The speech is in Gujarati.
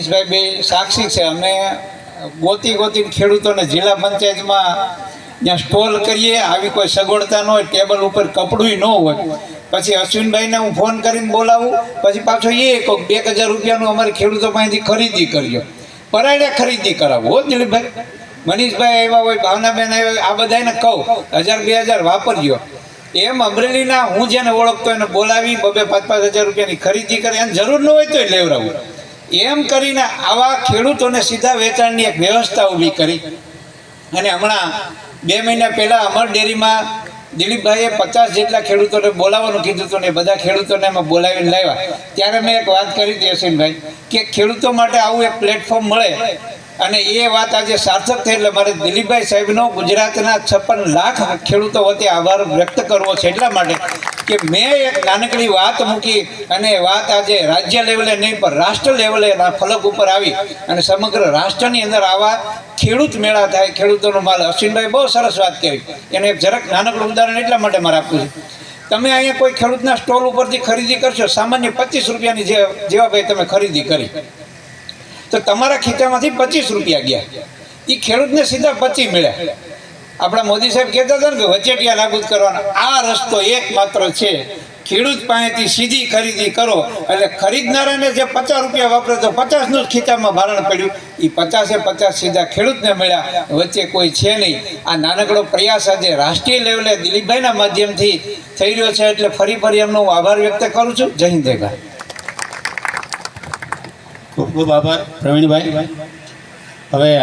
મનીષભાઈ બે સાક્ષી છે. અમે ગોતીને ખેડૂતોને જિલ્લા પંચાયતમાં ત્યાં સ્ટોલ કરીએ, આવી કોઈ સગવડતા ન હોય, ટેબલ ઉપર કપડું ન હોય, પછી અશ્વિનભાઈને હું ફોન કરીને બોલાવું, પછી પાછો એ કહું 2000 રૂપિયાનું અમારે ખેડૂતો પાસેથી ખરીદી કરજો, પરાયણે ખરીદી કરાવો. હો દિલીપભાઈ, મનીષભાઈ આવ્યા હોય, ભાવનાબેન આવ્યા, આ બધાને કહું 1000-2000 વાપરજો. એમ અમરેલીના હું જેને ઓળખતો એને બોલાવી 2-5-5000 રૂપિયાની ખરીદી કરે, એને જરૂર ન હોય તો લેવડાવું. એમ કરીને આવા ખેડૂતોને સીધા વેચાણની એક વ્યવસ્થા ઊભી કરી. અને હમણાં 2 મહિના પહેલાં અમર ડેરીમાં દિલીપભાઈએ 50 જેટલા ખેડૂતોને બોલાવવાનું કીધું હતું ને બધા ખેડૂતોને એમાં બોલાવીને લાવ્યા. ત્યારે મેં એક વાત કરી હતી અશ્વિનભાઈ કે ખેડૂતો માટે આવું એક પ્લેટફોર્મ મળે, અને એ વાત આજે સાર્થક થઈ. એટલે મારે દિલીપભાઈ સાહેબનો ગુજરાતના 56 લાખ ખેડૂતો વતી આભાર વ્યક્ત કરવો છે, એટલા માટે કે મેં એક નાનકડી વાત મૂકી અને વાત આજે રાજ્ય લેવલે નહીં પણ રાષ્ટ્ર લેવલે ફલક ઉપર આવી અને સમગ્ર રાષ્ટ્રની અંદર આવા ખેડૂત મેળા થાય, ખેડૂતોનો માલ. અશ્વિનભાઈ બહુ સરસ વાત કરી. એને એક જરાક નાનકડું ઉદાહરણ એટલા માટે મારે આપવું છે. તમે અહીંયા કોઈ ખેડૂતના સ્ટોલ ઉપરથી ખરીદી કરશો, સામાન્ય 25 રૂપિયાની જેવા ભાઈ તમે ખરીદી કરી, તો તમારા ખીચામાંથી 25 રૂપિયા ગયા, એ ખેડૂતને સીધા 25 મળ્યા. આપણા મોદી સાહેબ કહેતા હતા ને કે વચેટિયા નાબૂદ કરવાના. આ રસ્તો એકમાત્ર છે, ખેડૂત પાસેથી સીધી ખરીદી કરો. એટલે ખરીદનારાને જે 50 રૂપિયા વાપરે તો 50નું જ ખીચામાં ભારણ પડ્યું, એ 50-50 સીધા ખેડૂતને મળ્યા, વચ્ચે કોઈ છે નહીં. આ નાનકડો પ્રયાસ આજે રાષ્ટ્રીય લેવલે દિલીપભાઈના માધ્યમથી થઈ રહ્યો છે. એટલે ફરી એમનો આભાર વ્યક્ત કરું છું. જય હિન્દ, જય ભારત. ખૂબ ખૂબ આભાર પ્રવીણભાઈ. હવે